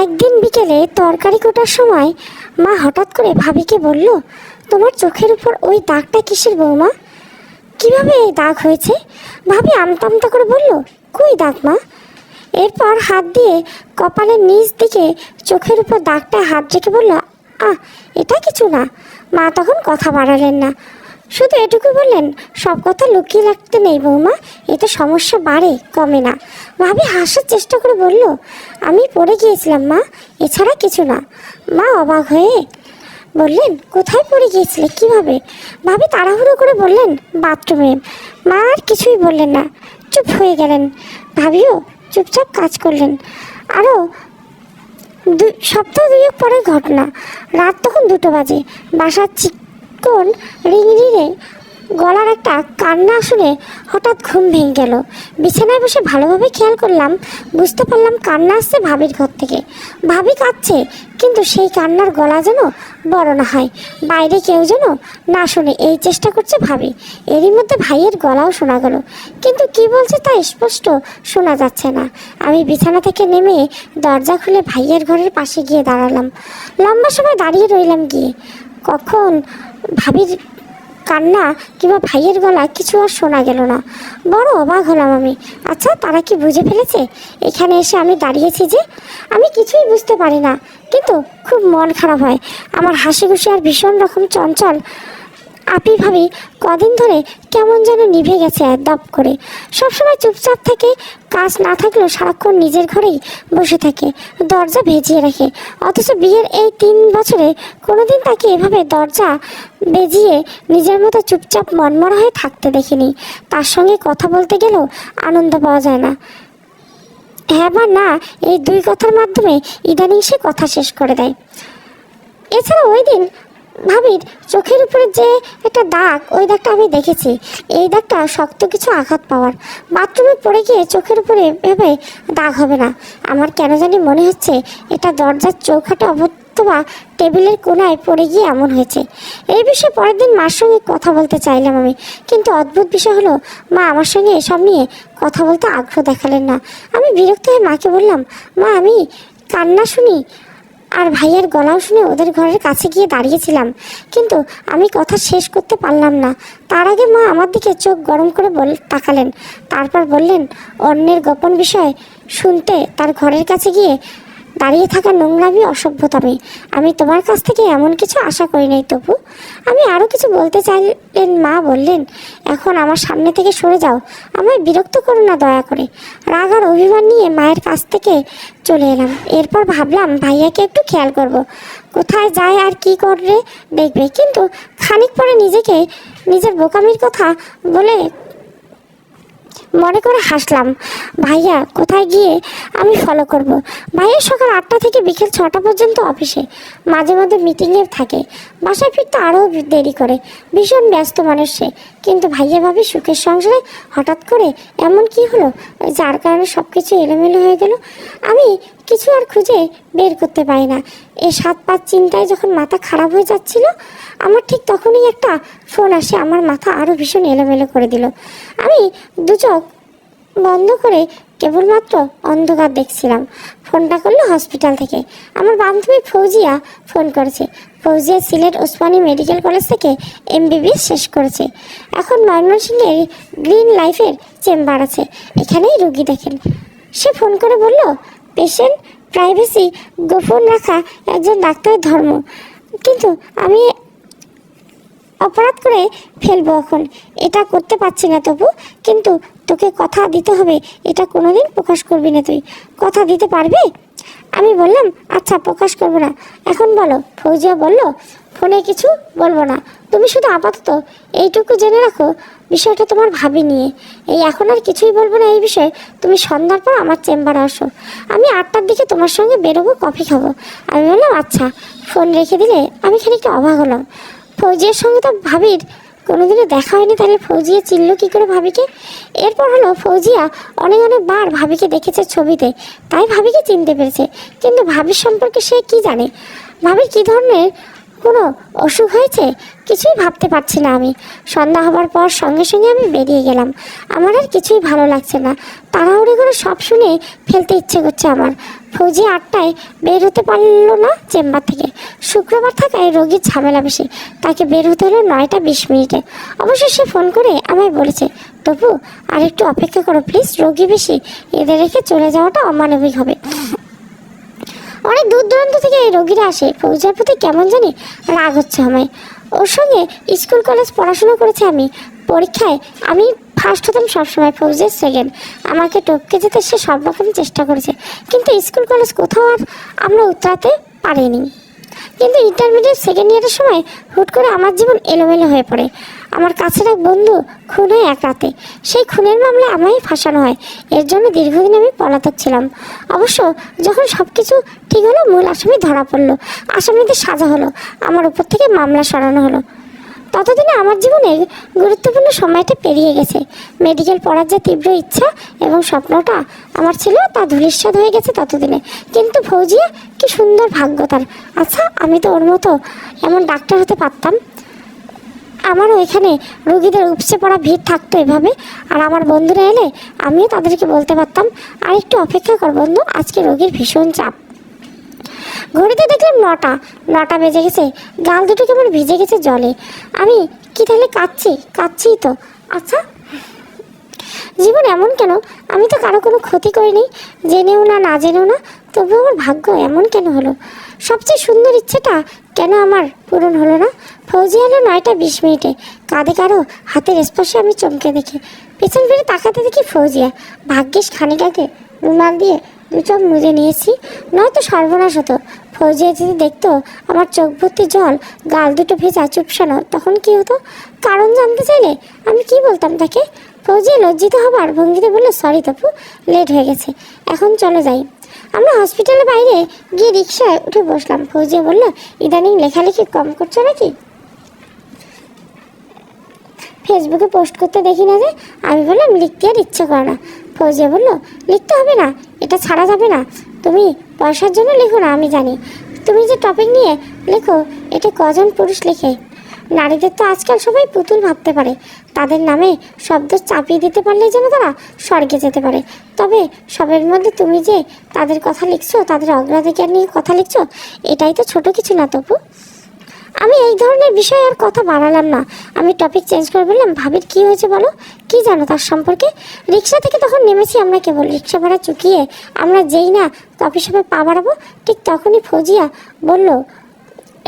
একদিন বিকেলে তরকারি কোটার সময় মা হঠাৎ করে ভাবিকে বলল, তোমার চোখের উপর ওই দাগটা কিসের বৌমা? কিভাবে এই দাগ হয়েছে? ভাবি আমতা আমতা করে বলল, কই দাগ মা? এরপর হাত দিয়ে কপালের নিচ দিকে চোখের উপর দাগটা হাত রেখে বলল, এটা কিছু না। মা তখন কথা বাড়ালেন না, শুধু এটুকু বললেন, সব কথা লুকিয়ে রাখতে নেই বৌমা, এতে সমস্যা বাড়ে কমে না। ভাবি হাসার চেষ্টা করে বলল, আমি পড়ে গিয়েছিলাম মা, এছাড়া কিছু না। মা অবাক হয়ে বললেন, কোথায় পড়ে গিয়েছিলে, কিভাবে? ভাবি তাড়াহুড়ো করে বললেন, বাথরুমে। মা আর কিছুই বললেন না, চুপ হয়ে গেলেন। ভাবিও চুপচাপ কাজ করলেন। আরও সপ্তাহ দুয়েক পরের ঘটনা। রাত তখন 2টো বাজে। বাসার চিকন রিংরিংয়ে গলার একটা কান্না শুনে হঠাৎ ঘুম ভেঙে গেল। বিছানায় বসে ভালোভাবে খেয়াল করলাম, বুঝতে পারলাম কান্না আসছে ভাবির ঘর থেকে। ভাবি কাঁদছে, কিন্তু সেই কান্নার গলা যেন বড় না হয়, বাইরে কেউ যেন না শোনে, এই চেষ্টা করছে ভাবি। এরই মধ্যে ভাইয়ের গলাও শোনা গেল, কিন্তু কি বলছে তা স্পষ্ট শোনা যাচ্ছে না। আমি বিছানা থেকে নেমে দরজা খুলে ভাইয়ের ঘরের পাশে গিয়ে দাঁড়ালাম। লম্বা সময় দাঁড়িয়ে রইলাম গিয়ে। কখন ভাবির কান্না কিংবা ভাইয়ের গলা কিছু আর শোনা গেল না। বড় অবাক হলাম আমি। আচ্ছা, তারা কি বুঝে ফেলেছে এখানে এসে আমি দাঁড়িয়েছি যে? আমি কিছুই বুঝতে পারি না, কিন্তু খুব মন খারাপ হয়। আমার হাসি খুশি আর ভীষণ রকম চঞ্চল আপি ভাবি কদিন ধরে কেমন যেন নিভে গেছে দপ করে। সবসময় চুপচাপ থাকে, কাজ না থাকলেও সারাক্ষণ নিজের ঘরেই বসে থাকে, দরজা ভেজিয়ে রাখে। অথচ বিয়ের এই 3 বছরে কোনোদিন তাকে এভাবে দরজা বেজিয়ে নিজের মতো চুপচাপ মনমরা হয়ে থাকতে দেখিনি। তার সঙ্গে কথা বলতে গেলেও আনন্দ পাওয়া যায় না। হ্যাঁ বা না, এই 2 কথার মাধ্যমে ইদানিং সে কথা শেষ করে দেয়। এছাড়া ওই দিন ভাবির চোখের উপরে যে একটা দাগ, ওই দাগটা আমি দেখেছি। এই দাগটা শক্ত কিছু আঘাত পাওয়ার। বাথরুমে পড়ে গিয়ে চোখের উপরে ভেবে দাগ হবে না। আমার কেন জানি মনে হচ্ছে এটা দরজার চৌকাঠে অথবা টেবিলের কোনায় পড়ে গিয়ে এমন হয়েছে। এই বিষয়ে পরের দিন মার সঙ্গে কথা বলতে চাইলাম আমি, কিন্তু অদ্ভুত বিষয় হলো মা আমার সঙ্গে এসব নিয়ে কথা বলতে আগ্রহ দেখালেন না। আমি বিরক্ত হয়ে মাকে বললাম, মা আমি কান্না শুনি আর ভাইয়ের গলাও শুনে ওদের ঘরের কাছে গিয়ে দাঁড়িয়েছিলাম, কিন্তু আমি কথা শেষ করতে পারলাম না। তার আগে মা আমার দিকে চোখ গরম করে তাকালেন। তারপর বললেন, অন্যের গোপন বিষয় শুনতে তার ঘরের কাছে গিয়ে দাঁড়িয়ে থাকা নোংরামি, অসভ্যতামি। আমি তোমার কাছ থেকে এমন কিছু আশা করি নাই তবু। আমি আরও কিছু বলতে চাইলেন। মা বললেন, এখন আমার সামনে থেকে সরে যাও, আমায় বিরক্ত করো না দয়া করে। রাগ আর অভিমান নিয়ে মায়ের কাছ থেকে চলে এলাম। এরপর ভাবলাম ভাইয়াকে একটু খেয়াল করব, কোথায় যায় আর কি করে দেখবে। কিন্তু খানিক পরে নিজেকে নিজের বোকামির কথা বলে মনে করে হাসলাম। ভাইয়া কোথায় গিয়ে আমি ফলো করব। ভাইয়া সকাল 8টা থেকে বিকেল 6টা পর্যন্ত অফিসে, মাঝে মাঝে মিটিংয়ে থাকে। বাসায় ফিরতে আরও দেরি করে। ভীষণ ব্যস্ত মানুষ সে। কিন্তু ভাইয়া ভাবি সুখের সংসারে হঠাৎ করে এমন কি হলো যার কারণে সব কিছু এলোমেলো হয়ে গেল? আমি কিছু আর খুঁজে বের করতে পারি না। এই 7-5 চিন্তায় যখন মাথা খারাপ হয়ে যাচ্ছিল আমার, ঠিক তখনই একটা ফোন আসে, আমার মাথা আরও ভীষণ এলোমেলো করে দিল। আমি 2 চোখ বন্ধ করে কেবলমাত্র অন্ধকার দেখছিলাম। ফোনটা করলো হসপিটাল থেকে। আমার বান্ধবী ফৌজিয়া ফোন করেছে। ফৌজিয়া সিলেট ওসমানী মেডিকেল কলেজ থেকে MBBS শেষ করেছে। এখন ময়মনসিংহের গ্রিন লাইফের চেম্বার আছে, এখানেই রুগী দেখেন। সে ফোন করে বলল, পেশেন্ট প্রাইভেসি গোপন রাখা একজন ডাক্তারের ধর্ম, কিন্তু আমি অপরাধ করে ফেলবো এখন, এটা করতে পারছি না তবু। কিন্তু তোকে কথা দিতে হবে, এটা কোনোদিন প্রকাশ করবি না, তুই কথা দিতে পারবি? আমি বললাম, আচ্ছা প্রকাশ করবো না। এখন বলো। ফৌজিয়া বলল, ফোনে কিছু বলবো না, তুমি শুধু আপাতত এইটুকু জেনে রাখো বিষয়টা তোমার ভাবি নিয়ে। এই এখন আর কিছুই বলবো না এই বিষয়ে। তুমি সন্ধ্যার পর আমার চেম্বারে আসো, আমি 8টার দিকে তোমার সঙ্গে বেরোবো, কফি খাবো। আমি বললাম আচ্ছা। ফোন রেখে দিলে আমি খানিকটা অবাক হলাম। ফৌজিয়ার সঙ্গে তো ভাবির কোনোদিনও দেখা হয়নি, তাহলে ফৌজিয়া চিনল কী করে ভাবিকে? এরপর হলো ফৌজিয়া অনেকবার ভাবিকে দেখেছে ছবিতে, তাই ভাবিকে চিনতে পেরেছে। কিন্তু ভাবির সম্পর্কে সে কি জানে? ভাবির কী ধরনের কোনো অসুখ হয়েছে কিছুই ভাবতে পারছি না আমি। সন্ধ্যা হবার পর সঙ্গে সঙ্গে আমি বেরিয়ে গেলাম। আমার আর কিছুই ভালো লাগছে না। তাড়াহুড়ি করে সব শুনে ফেলতে ইচ্ছে করছে আমার। ফৌজি 8টায় বের হতে পারলো না চেম্বার থেকে। শুক্রবার থাকায় রোগীর ঝামেলা বেশি, তাকে বের হতে হলো 9টা 20 মিনিটে। অবশ্য সে ফোন করে আমায় বলেছে, তবু আর একটু অপেক্ষা করো প্লিজ, রোগী বেশি, এদের রেখে চলে যাওয়াটা অমানবিক হবে। অনেক দূর দূরান্ত থেকে এই রোগীরা আসে। ফৌজির প্রতি কেমন জানি রাগ হচ্ছে আমায়। ওর সঙ্গে স্কুল কলেজ পড়াশোনা করেছে আমি। পরীক্ষায় আমি ফার্স্ট হতাম সবসময়, ফৌজির সেকেন্ড। আমাকে টপকে যেতে সে সব রকম চেষ্টা করেছে, কিন্তু স্কুল কলেজ কোথাও আর আমরা উতরাতে পারিনি। কিন্তু ইন্টারমিডিয়েট সেকেন্ড ইয়ারের সময় হুট করে আমার জীবন এলোমেলো হয়ে পড়ে। আমার কাছের এক বন্ধু খুন হয় এক রাতে। সেই খুনের মামলায় আমায় ফাঁসানো হয়। এর জন্য দীর্ঘদিন আমি পলাতক ছিলাম। অবশ্য যখন সব কিছু ঠিক হলো, মূল আসামি ধরা পড়লো, আসামিদের সাজা হলো, আমার উপর থেকে মামলা সরানো হলো। ততদিনে আমার জীবনের গুরুত্বপূর্ণ সময়টা পেরিয়ে গেছে। মেডিকেল পড়ার যে তীব্র ইচ্ছা এবং স্বপ্নটা আমার ছিল, তা ধূলিসাৎ হয়ে গেছে ততদিনে। কিন্তু ফৌজিয়া, কি সুন্দর ভাগ্য তার। আচ্ছা, আমি তো ওর মতো এমন ডাক্তার হতে পারতাম। আমারও এখানে রোগীদের উপচে পড়া ভিড় থাকতো এভাবে, আর আমার বন্ধুরা এলে আমিও তাদেরকে বলতে পারতাম, আর একটু অপেক্ষা কর বন্ধু, আজকে রোগীর ভীষণ চাপ। ঘড়িতে দেখলাম 9টা বেজে গেছে। গাল দুটো কেমন ভিজে গেছে জলে। আমি কি তাহলে কাঁদছি তো? আচ্ছা, জীবন এমন কেন? আমি তো কারো কোনো ক্ষতি করিনি, জেনেও না, না জেনেও না। তবু আমার ভাগ্য এমন কেন হলো? সবচেয়ে সুন্দর ইচ্ছেটা কেন আমার পূরণ হলো না? ফৌজি এলো 9টা 20 মিনিটে। কাঁধে কারো হাতের স্পর্শে আমি চমকে দেখি। পেছন ফিরে তাকাতে দেখি ফৌজিয়া। ভাগ্যিস খানিক আগে রুমাল দিয়ে 2 চোখ মুজে নিয়েছি, নয়তো সর্বনাশ হতো। ফৌজিয়া যদি দেখতো আমার চোখ ভর্তি জল, গাল দুটো ভেজা, চুপসানো, তখন কি হতো? কারণ জানতে চাইলে আমি কি বলতাম তাকে? ফৌজিয়া লজ্জিত হবার ভঙ্গিতে বললো, সরি তপু, লেট হয়ে গেছে, এখন চলো যাই। আমরা হসপিটালের বাইরে গিয়ে রিক্সায় উঠে বসলাম। ফৌজিয়া বললো, ইদানিং লেখালেখি কম করছো নাকি? ফেসবুকে পোস্ট করতে দেখি না যে। আমি বললাম, লিখতে আর ইচ্ছে করে না। ফৌজিয়া বললো, লিখতে হবে না, এটা ছাড়া যাবে না। তুমি পয়সার জন্য লেখো না, আমি জানি। তুমি যে টপিক নিয়ে লেখো, এটা কজন পুরুষ লেখে? নারীদের তো আজকাল সবাই পুতুল ভাবতে পারে। তাদের নামে শব্দ চাপিয়ে দিতে পারলেই যেন তারা স্বর্গে যেতে পারে। তবে সবের মধ্যে তুমি যে তাদের কথা লিখছো, তাদের অগ্রাধিকার নিয়ে কথা লিখছো, এটাই তো ছোট কিছু না তপু। আমি এই ধরনের বিষয়ে আর কথা বাড়ালাম না। আমি টপিক চেঞ্জ করে বললাম, ভাবির কি হয়েছে বলো, কি জানো তার সম্পর্কে? রিক্সা থেকে তখন নেমেছি আমরা কেবল। রিক্সা ভাড়া চুকিয়ে আমরা যেই না কফি শপে পা বাড়াবো, ঠিক তখনই ফৌজিয়া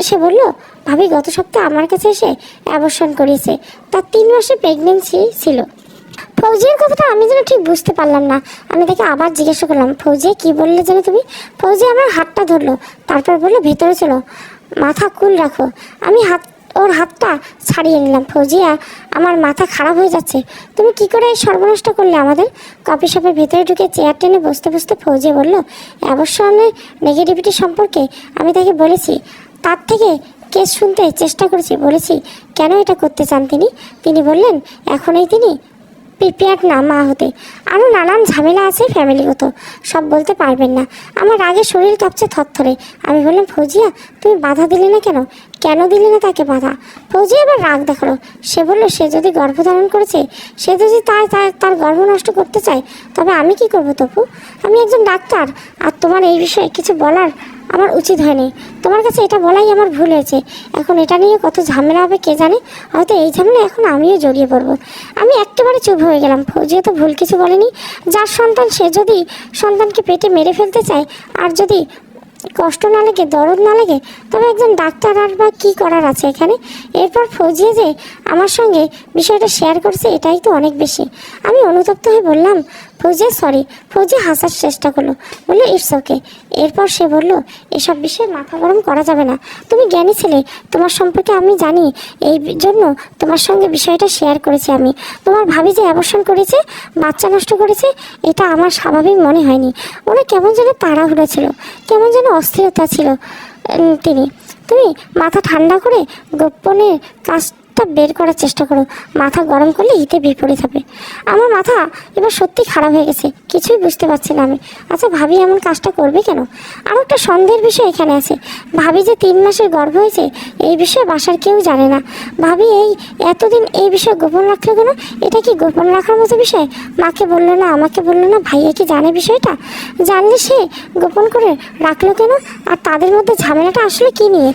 সে বলল, ভাবি গত সপ্তাহে আমার কাছে এসে অ্যাবর্শন করিয়েছে। তার 3 মাসের প্রেগনেন্সি ছিল। ফৌজিয়ার কথাটা আমি যেন ঠিক বুঝতে পারলাম না। আমি তাকে আবার জিজ্ঞাসা করলাম, ফৌজিয়া কি বললে যেন তুমি? ফৌজিয়া আমার হাতটা ধরলো, তারপর বললো, ভেতরে চলো, মাথা কুল রাখো। আমি ওর হাতটা ছাড়িয়ে নিলাম। ফৌজিয়া, আমার মাথা খারাপ হয়ে যাচ্ছে। তুমি কি করে এই সর্বনষ্ট করলে আমাদের? কফি শপের ভেতরে ঢুকে চেয়ার টেনে বসতে বসতে ফৌজিয়া বলল, অ্যাবর্শনের নেগেটিভিটি সম্পর্কে আমি তাকে বলেছি। তার থেকে কেস শুনতে চেষ্টা করেছি, বলেছি কেন এটা করতে চান তিনি বললেন, এখনই তিনি প্রিপেয়ার্ড না মা হতে। আরও নানান ঝামেলা আছে ফ্যামিলিগত, সব বলতে পারবেন না। আমার আগে শরীর কাঁপছে থরথরে। আমি বললাম, ফৌজিয়া তুমি বাধা দিলে না কেন? কেন দিলে না তাকে বাধা? ফৌজিয়া আবার রাগ দেখালো। সে বলল, সে যদি গর্ভধারণ করেছে, সে যদি তার গর্ভ নষ্ট করতে চায়, তবে আমি কি করবো তপু? আমি একজন ডাক্তার, আর তোমার এই বিষয়ে কিছু বলার আমার উচিত হয়নি। তোমার কাছে এটা বলাই আমার ভুল হয়েছে। এখন এটা নিয়ে কত ঝামেলা হবে কে জানে। হয়তো এই ঝামেলা এখন আমিও জড়িয়ে পড়বো। আমি একেবারে চুপ হয়ে গেলাম। ফৌজিয়া তো ভুল কিছু বলেনি। যার সন্তান, সে যদি সন্তানকে পেটে মেরে ফেলতে চায়, আর যদি কষ্ট না লাগে, দরদ না লাগে, তবে একজন ডাক্তার আর বা কী করার আছে এখানে? এরপর ফৌজিয়া যে আমার সঙ্গে বিষয়টা শেয়ার করছে, এটাই তো অনেক বেশি। আমি অনুতপ্ত হয়ে বললাম, ফৌজিয়া সরি। ফৌজিয়া হাসার চেষ্টা করলো, বললো, ইটস ওকে। এরপর সে বলল, এসব বিষয়ে মাথা গরম করা যাবে না। তুমি জ্ঞানী ছেলে, তোমার সম্পর্কে আমি জানি, এই জন্য তোমার সঙ্গে বিষয়টা শেয়ার করেছি আমি। তোমার ভাবি যে অ্যাবর্শন করেছে, বাচ্চা নষ্ট করেছে, এটা আমার স্বাভাবিক মনে হয়নি। ওরা কেমন যেন তাড়াহুড়ো ছিল, কেমন যেন অস্থিরতা ছিল। তুমি মাথা ঠান্ডা করে গোপনে ওষুধটা বের করার চেষ্টা করো, মাথা গরম করলে হিতে বিপরীত হবে। আমার মাথা এবার সত্যি খারাপ হয়ে গেছে, কিছুই বুঝতে পারছি না আমি। আচ্ছা ভাবি এমন কাজটা করবে কেন? আর একটা সন্দেহের বিষয় এখানে আছে, ভাবি যে 3 মাসের গর্ভ হয়েছে এই বিষয়ে বাসার কেউ জানে না। ভাবি এতদিন এই বিষয়ে গোপন রাখলো কেন? এটা কি গোপন রাখার মতো বিষয়? মাকে বললো না, আমাকে বললো না, ভাইয়া কি জানে বিষয়টা? জানলে সে গোপন করে রাখলো কেন? আর তাদের মধ্যে ঝামেলাটা আসলে কি নিয়ে?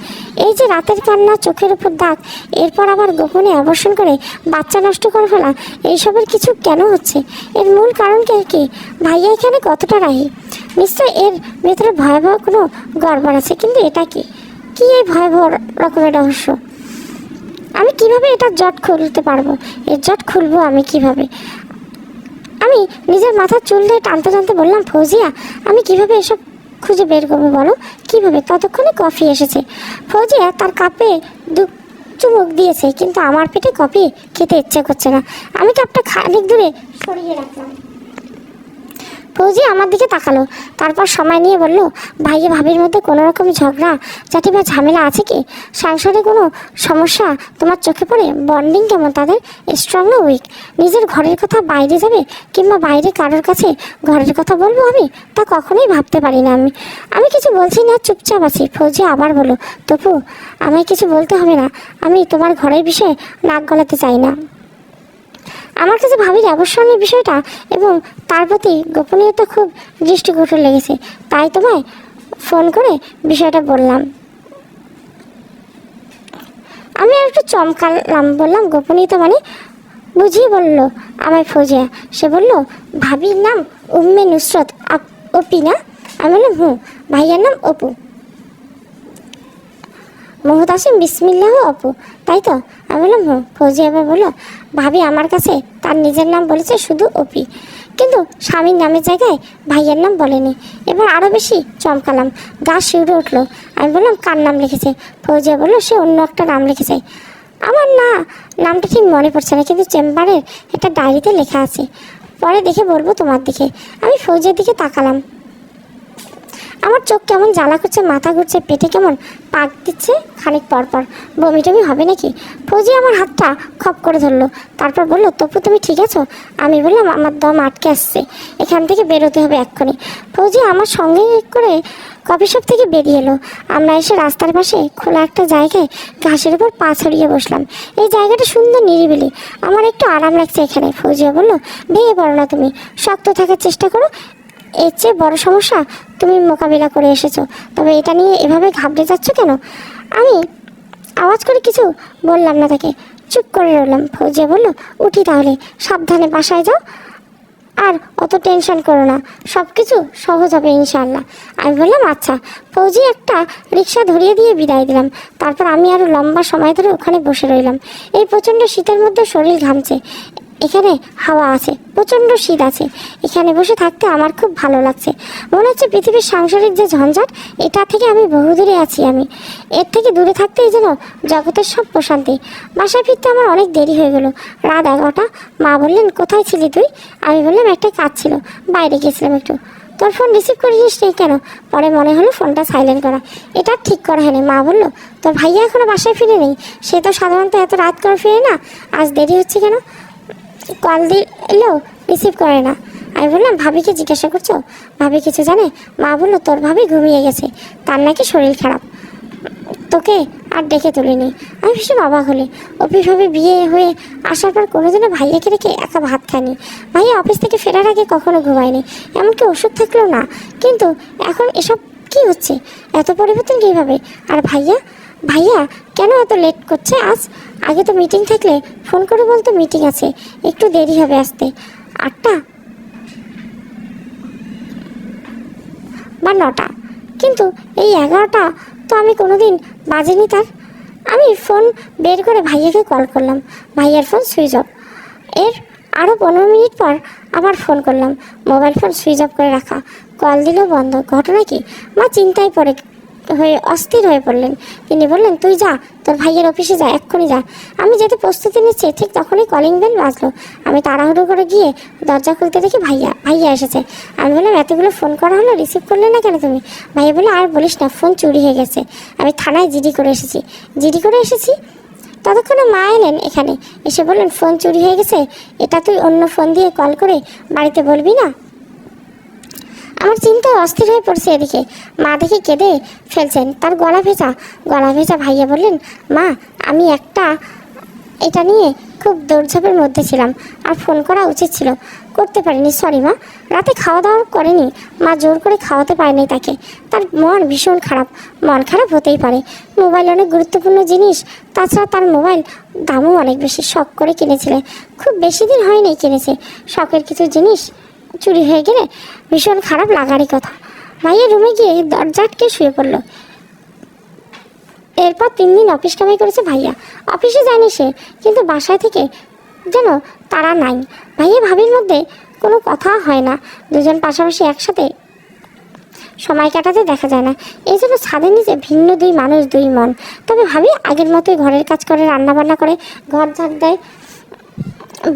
এই যে রাতের কান্না, চোখের উপর দাগ, এরপর আবার গোপনে অবর্ষণ করে বাচ্চা নষ্ট করে ফেলা, এইসবের কিছু কেন হচ্ছে? এর মূল কারণ কি? ভাইয়া এখানে কতটা রাহি? নিশ্চয় এর ভেতরে ভয়াবহ কোনো গড়বড় আছে, কিন্তু এটা কি এই ভয়াবহ রকমের রহস্য? আমি কিভাবে এটা জট খুলতে পারবো? এর জট খুলবো আমি কিভাবে? আমি নিজের মাথার চুল দিয়ে টানতে বললাম, ফৌজিয়া আমি কিভাবে এসব খুঁজে বের করবো বলো, কিভাবে? ততক্ষণে কফি এসেছে। ফৌজিয়া তার কাপে চুমুক দিয়েছে, কিন্তু আমার পেটে কফি খেতে ইচ্ছে করছে না। আমি কাপটা খানিক দূরে সরিয়ে রাখলাম। ফৌজি আমার দিকে তাকালো, তারপর সময় নিয়ে বলল, ভাইয়া ভাবির মধ্যে কোনো রকম ঝগড়া জাতি বা ঝামেলা আছে কি? সংসারে কোনো সমস্যা তোমার চোখে পড়ে? বন্ডিং কেমন তাদের? স্ট্রং না উইক? নিজের ঘরের কথা বাইরে যাবে, কিংবা বাইরে কারোর কাছে ঘরের কথা বলবো আমি? তা কখনোই ভাবতে পারি না আমি কিছু বলছি না, চুপচাপ আছি। ফৌজি আবার বলল, তপু আমায় কিছু বলতে হবে না, আমি তোমার ঘরের বিষয়ে নাক গলাতে চাই না। আমার কাছে ভাবির অবসরের বিষয়টা এবং তার প্রতি গোপনীয়তা খুব দৃষ্টিকটু লেগেছে, তাই তোমায় ফোন করে বিষয়টা বললাম। আমি আর একটু চমকালাম, বললাম, গোপনীয়তা মানে? বুঝিয়ে বলল আমায় ফৌজিয়া। সে বলল, ভাবির নাম উম্মে নুসরত অপি না? আমি বললাম, ভাইয়ার নাম অপু, মুহতাসিম বিসমিল্লাহ অপু, তাই তো? আমি বললাম, ফৌজি আবার বললো, ভাবি আমার কাছে তার নিজের নাম বলেছে শুধু অপি, কিন্তু স্বামীর নামের জায়গায় ভাইয়ের নাম বলেনি। এবার আরও বেশি চমকালাম, গা শিউরে উঠলো। আমি বললাম, কার নাম লিখেছে? ফৌজিয়া বললো, সে অন্য একটা নাম লিখেছে। আমার নামটা ঠিক মনে পড়ছে না, কিন্তু চেম্বারের একটা ডায়েরিতে লেখা আছে, পরে দেখে বলবো তোমার দিকে। আমি ফৌজিয়ার দিকে তাকালাম, আমার চোখ কেমন জ্বালা করছে, মাথা ঘুরছে, পেটে কেমন পাক দিচ্ছে খানিক পরপর। বমি টমি হবে নাকি? ফৌজি আমার হাতটা খপ করে ধরলো, তারপর বললো, তপু তুমি ঠিক আছো? আমি বললাম, আমার দম আটকে আসছে, এখান থেকে বেরোতে হবে এক্ষুনি। ফৌজি আমার সঙ্গে করে কফি শপ থেকে বেরিয়ে এলো। আমরা এসে রাস্তার পাশে খোলা একটা জায়গায় ঘাসের উপর পা ছড়িয়ে বসলাম। এই জায়গাটা সুন্দর নিরিবিলি, আমার একটু আরাম লাগছে এখানে। ফৌজিয়া বললো, ভেঙে পড়ো না তুমি, শক্ত থাকার চেষ্টা করো, এর চেয়ে বড় সমস্যা তুমি মোকাবিলা করে এসেছো, তবে এটা নিয়ে এভাবে ঘাবড়ে যাচ্ছ কেন? আমি আওয়াজ করে কিছু বললাম না তাকে, চুপ করে রইলাম। ফৌজিয়া বলল, উঠি তাহলে, সাবধানে বাসায় যাও, আর অত টেনশন করো না, সব কিছু সহজ হবে ইনশাআল্লাহ। আমি বললাম, আচ্ছা। ফৌজি একটা রিক্সা ধরিয়ে দিয়ে বিদায় দিলাম। তারপর আমি আরও লম্বা সময় ধরে ওখানে বসে রইলাম। এই প্রচণ্ড শীতের মধ্যে শরীর ঘামছে, এখানে হাওয়া আছে, প্রচণ্ড শীত আছে, এখানে বসে থাকতে আমার খুব ভালো লাগছে। মনে হচ্ছে পৃথিবীর সাংসারিক যে ঝঞ্ঝাট, এটা থেকে আমি বহু দূরে আছি। আমি এর থেকে দূরে থাকতেই যেন জগতের সব প্রশান্তি। বাসায় ফিরতে আমার অনেক দেরি হয়ে গেল, রাত 11টা। মা বললেন, কোথায় ছিলি তুই? আমি বললাম, একটা কাজ ছিল, বাইরে গেছিলাম একটু। তোর ফোন রিসিভ করিস নি কেন? পরে মনে হলো ফোনটা সাইলেন্ট করা, এটা ঠিক করা হয়নি। মা বললো, তোর ভাইয়া এখনো বাসায় ফিরে নেই? সে তো সাধারণত এত রাত করে ফিরে না, আজ দেরি হচ্ছে কেন? কল দিলেও রিসিভ করে না। আমি বললাম, ভাবিকে জিজ্ঞাসা করছো? ভাবি কিছু জানে? মা বললো, তোর ভাবি ঘুমিয়ে গেছে, তার নাকি শরীর খারাপ, তোকে আর ডেকে তুলিনি। আমি ভীষণ অবাক হলে, অফিসভাবে বিয়ে হয়ে আসার পর কোনোদিনও ভাইয়াকে রেখে একা ভাত খায়নি। ভাইয়া অফিস থেকে ফেরার আগে কখনো ঘুমায়নি, এমনকি ওষুধ থাকলেও না। কিন্তু এখন এসব কি হচ্ছে? এত পরিবর্তন কীভাবে? আর ভাইয়া কেন এত লেট করছে আজ? আগে তো মিটিং থাকলে ফোন করে বলতো মিটিং আছে, একটু দেরি হবে আসতে, 8টা বা 9টা, কিন্তু এই 11টা তো আমি কোনোদিন বাজেনি তার। আমি ফোন বের করে ভাইয়াকে কল করলাম, ভাইয়ার ফোন সুইচ অফ। এর আরও 15 মিনিট পর আবার ফোন করলাম, মোবাইল ফোন সুইচ অফ করে রাখা, কল দিলেও বন্ধ। ঘটনা কি? মা চিন্তায় অস্থির হয়ে পড়লেন। তিনি বললেন, তুই যা, তোর ভাইয়ের অফিসে যা, এক্ষুনি যা। আমি যেতে প্রস্তুতি নিচ্ছি, ঠিক তখনই কলিং বেল বাজলো। আমি তাড়াহুড়ো করে গিয়ে দরজা খুলতে দেখি ভাইয়া এসেছে। আমি বললাম, এতগুলো ফোন করা হলো, রিসিভ করলে না কেন তুমি? ভাইয়া বললো, আর বলিস না, ফোন চুরি হয়ে গেছে, আমি থানায় জিডি করে এসেছি। ততক্ষণে মা এলেন এখানে, এসে বললেন ফোন চুরি হয়ে গেছে, এটা তুই অন্য ফোন দিয়ে কল করে বাড়িতে বলবি না। আমার চিন্তায় অস্থির হয়ে পড়ছে। এদিকে মা দেখে কেঁদে ফেলছেন, তার গলা ভেজা ভাইয়া বললেন, মা আমি এটা নিয়ে খুব দৌড়ঝাঁপের মধ্যে ছিলাম, আর ফোন করা উচিত ছিল, করতে পারিনি, সরি মা। রাতে খাওয়া দাওয়া করেনি, মা জোর করে খাওয়াতে পারেনি তাকে, তার মন ভীষণ খারাপ। মন খারাপ হতেই পারে, মোবাইল অনেক গুরুত্বপূর্ণ জিনিস, তাছাড়া তার মোবাইল দামও অনেক বেশি, শখ করে কিনেছিলে, খুব বেশি দিন হয়নি কিনেছে, শখের কিছু জিনিস চুরি হয়ে গেলে ভীষণ খারাপ লাগারই কথা। ভাইয়া রুমে গিয়ে দরজা আটকে শুয়ে পড়ল। এরপর 3 দিন অফিস কামাই করেছে ভাইয়া, অফিসে যায়নি সে, কিন্তু বাসায় থেকে যেন তারা নাই। ভাইয়া ভাবির মধ্যে কোনো কথা হয় না, দুজন পাশাপাশি একসাথে সময় কাটাতে দেখা যায় না, এই জন্য ছাদের নিচে ভিন্ন দুই মানুষ, দুই মন। তবে ভাবি আগের মতোই ঘরের কাজ করে, রান্নাবান্না করে, ঘর ঝাড় দেয়,